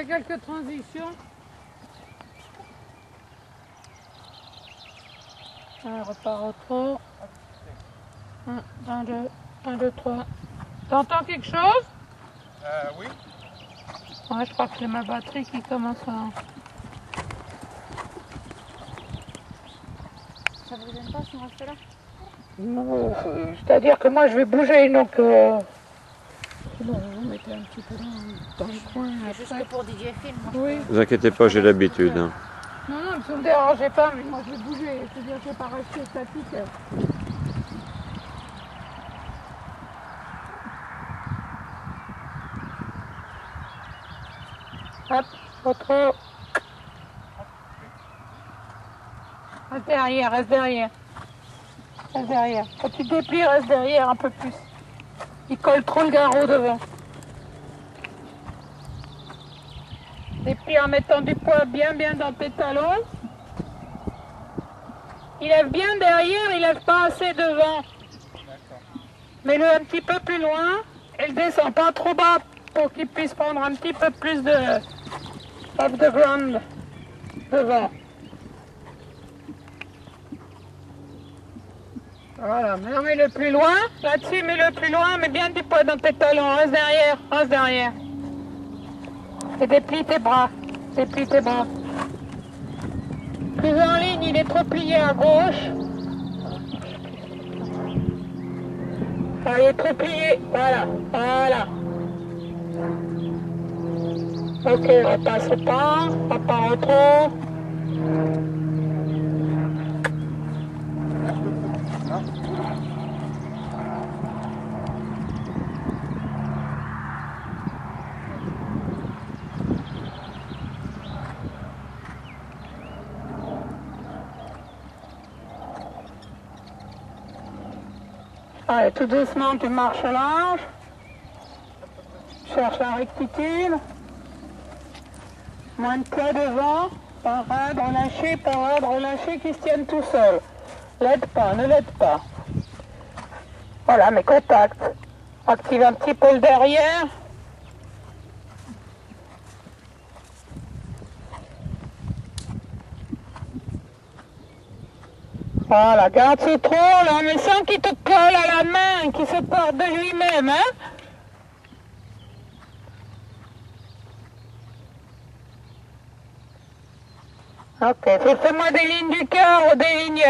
fait quelques transitions. On repart au trot. 1, 2, 3. T'entends quelque chose? Oui. Ouais, je crois que c'est ma batterie qui commence à... Ça vous gêne pas si on reste là? Non, c'est-à-dire que moi je vais bouger, donc... Bon, vous mettez un petit peu dans le coin. C'est juste que pour DJ Film. Oui. Ne vous inquiétez pas, j'ai l'habitude. Hein. Non, non, si vous ne me dérangez pas, mais moi je vais bouger. C'est-à-dire que je ne vais pas rester statique. Hop, retrouve. Reste derrière, reste derrière. Reste derrière. Quand tu déplies, reste derrière un peu plus. Il colle trop le garrot devant. Déplie en mettant du poids bien dans tes talons. Il lève bien derrière, il lève pas assez devant. Mets-le un petit peu plus loin et le descend pas trop bas pour qu'il puisse prendre un petit peu plus de off the ground devant. Voilà, maintenant mets-le plus loin, là-dessus mets-le plus loin, mets bien du poids dans tes talons, reste derrière, reste derrière. Et déplie tes bras, déplie tes bras. Plus en ligne, il est trop plié à gauche. Ah, il est trop plié, voilà, voilà. Ok, repasse pas, repart au trot. Allez, tout doucement, tu marches large. Cherche la rectitude. Moins de poids devant. Parade, relâcher, qui se tiennent tout seul. L'aide pas, ne l'aide pas. Voilà, mes contacts. Active un petit peu le derrière. Voilà, garde ce trot là, mais sans qu'il te colle à la main, qu'il se porte de lui-même, hein. Ok, fais-moi des lignes du cœur ou des lignes,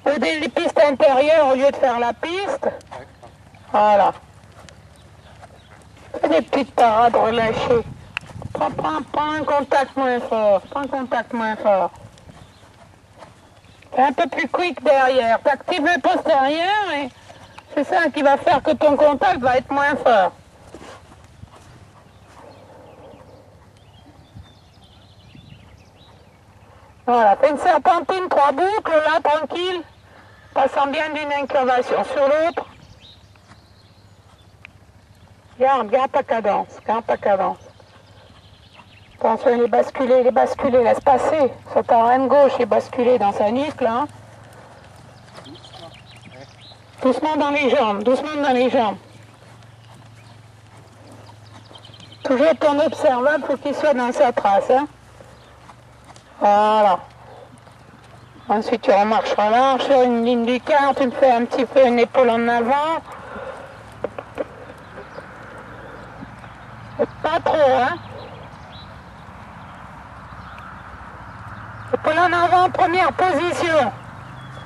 ou des pistes intérieures au lieu de faire la piste. Voilà. Fais des petites parades relâchées. Prends un contact moins fort, prends un contact moins fort. Fais un peu plus quick derrière. T'actives le postérieur et c'est ça qui va faire que ton contact va être moins fort. Voilà, fais une serpentine, 3 boucles, là, tranquille, passant bien d'une incurvation sur l'autre. Garde ta cadence, garde ta cadence. Attention, il est basculé, laisse passer. Sur ta reine gauche, il est basculé dans sa nuque, là. Doucement dans les jambes, doucement dans les jambes. Toujours ton observable, faut qu'il soit dans sa trace, hein. Voilà. Ensuite, tu remarcheras large sur une ligne du quart, tu me fais un petit peu une épaule en avant. Pas trop, hein. Épaule en avant, première position.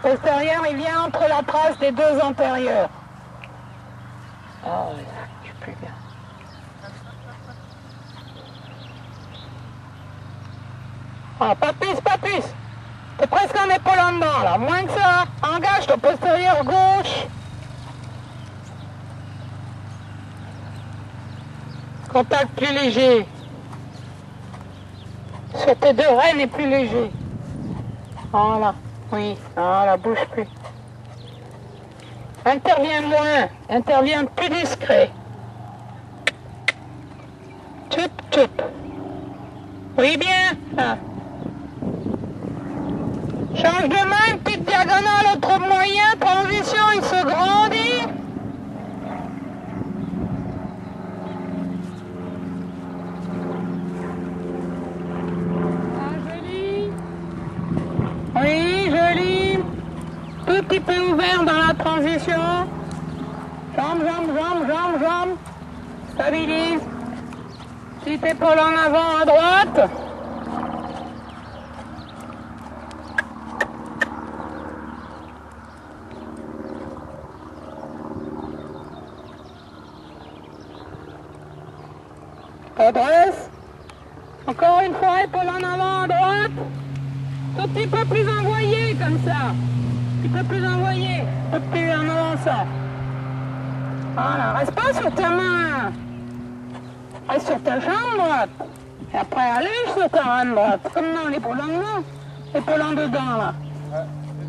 Postérieur, il vient entre la trace des deux antérieurs. Oh, là, je suis plus bien. Ah, pas plus, pas plus. T'es presque en épaule en dedans, là. Moins que ça. Engage ton postérieur gauche. Contact plus léger. Sur tes deux rênes et plus léger. Voilà. Oui, voilà, bouge plus. Interviens plus discret. Tchoup, tchoup. Oui, bien. Ah. Change de main, petite diagonale, autre moyen, transition, il se grandit. tout petit peu ouvert dans la transition. Jambe, jambe, jambe, jambe, jambe. Stabilise. Petite épaule en avant à droite. Redresse. Encore une fois, épaule en avant à droite. Tout petit peu plus envoyé comme ça. Un petit peu plus envoyé. Un peu plus en avant ça. Voilà, reste pas sur ta main. Reste sur ta jambe droite. Et après, allège sur ta main droite. Comme dans l'épaule en avant. L'épaule en dedans là.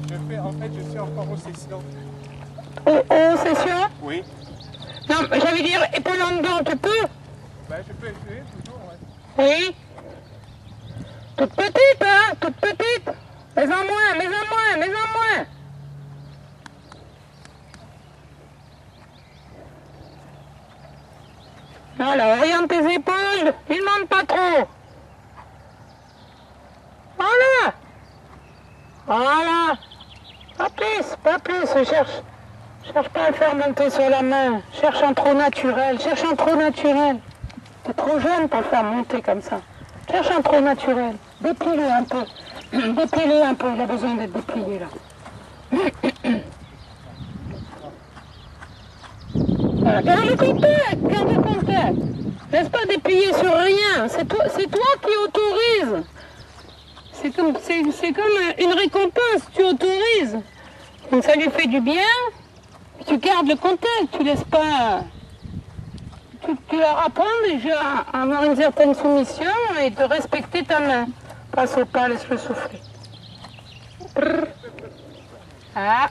Je suis encore aux sessions. Aux sessions? Oui. Non, j'allais dire épaule en dedans, tu peux? Ben, je peux essayer toujours, ouais. Oui. Toute petite, hein? Toute petite. Mais en moins, mais en moins, mais en moins. Voilà, oriente tes épaules. Il ne demande pas trop. Voilà. Voilà. Pas plus, pas plus. Cherche pas à faire monter sur la main. Cherche un trou naturel. Cherche un trou naturel. T'es trop jeune pour le faire monter comme ça. Cherche un trou naturel. Déplie-le un peu. Déplie-le un peu. Il a besoin d'être déplié là. Voilà. Garde le contact. Garde le contact. Laisse pas déplier sur rien. C'est toi qui autorise. C'est comme une récompense. Tu autorises. Donc ça lui fait du bien. Tu gardes le contact. Tu laisses pas. Tu leur apprends déjà à avoir une certaine soumission et de respecter ta main. Passe au pas, laisse-le souffler. Brrr. Ah.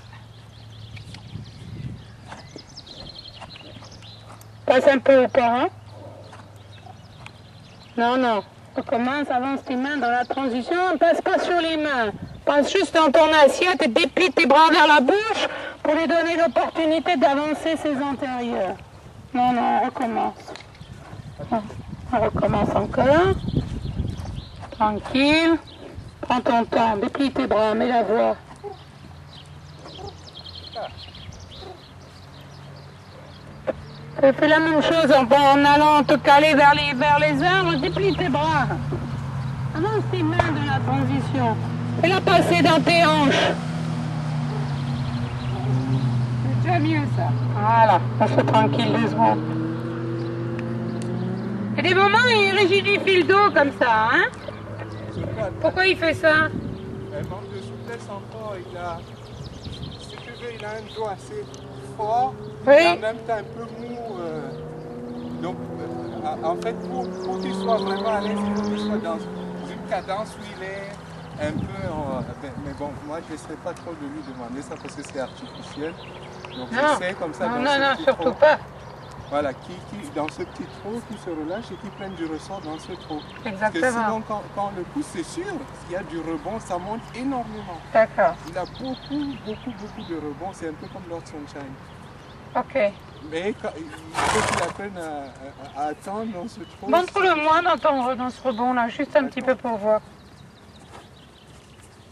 Passe un peu au pas, hein? Non, non. Recommence, avance tes mains dans la transition. Ne passe pas sur les mains. Passe juste dans ton assiette et déplie tes bras vers la bouche pour lui donner l'opportunité d'avancer ses antérieurs. Non, non, on recommence. On recommence encore. Tranquille. Prends ton temps, déplie tes bras, mets la voix. Fais la même chose en allant te caler vers les arbres, déplie tes bras. Avance tes mains de la transition. Fais-la passer dans tes hanches. C'est déjà mieux ça. Voilà, on se tranquille 2 secondes. Et des moments il rigidifie le dos comme ça, hein? Pourquoi il fait ça? Elle manque de souplesse encore. Si tu veux, il a un dos assez fort, Oui. et en même temps un peu mou. Donc, en fait, pour qu'il soit vraiment à l'aise, il faut qu'il soit dans une cadence où il est un peu... mais bon, moi, je n'essaie pas trop de lui demander ça parce que c'est artificiel. Donc, j'essaie comme ça dans ce petit surtout trou. pas. Voilà, qui dans ce petit trou, qui se relâche et qui prenne du ressort dans ce trou. Exactement. Parce que sinon, quand on le pousse, c'est sûr, s'il y a du rebond, ça monte énormément. D'accord. Il a beaucoup de rebond, c'est un peu comme Lord Sunshine. Ok. Mais il faut qu'il apprenne à attendre dans ce trou. Montre-le-moi dans ce rebond là, juste un petit peu pour voir.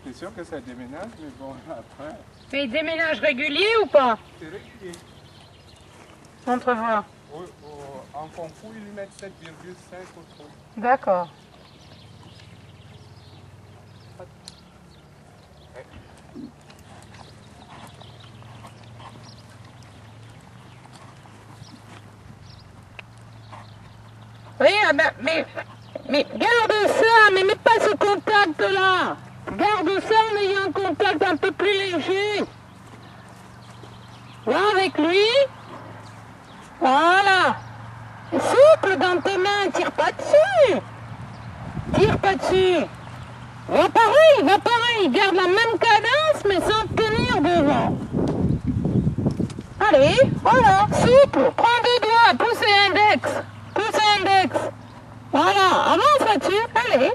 C'est sûr que ça déménage, mais bon, après... Mais il déménage régulier ou pas? C'est régulier. Montre voir. En Kung Fu, ils lui mettent 7,5 au trou. D'accord. Oui, mais garde ça, mais mets pas ce contact là. Garde ça en ayant un contact un peu plus léger. Là avec lui. Voilà. Souple dans tes mains, tire pas dessus. Tire pas dessus. Va pareil, garde la même cadence mais sans tenir devant. Allez, voilà, souple, prends 2 doigts, pouce et index. Voilà, avance là-dessus, allez.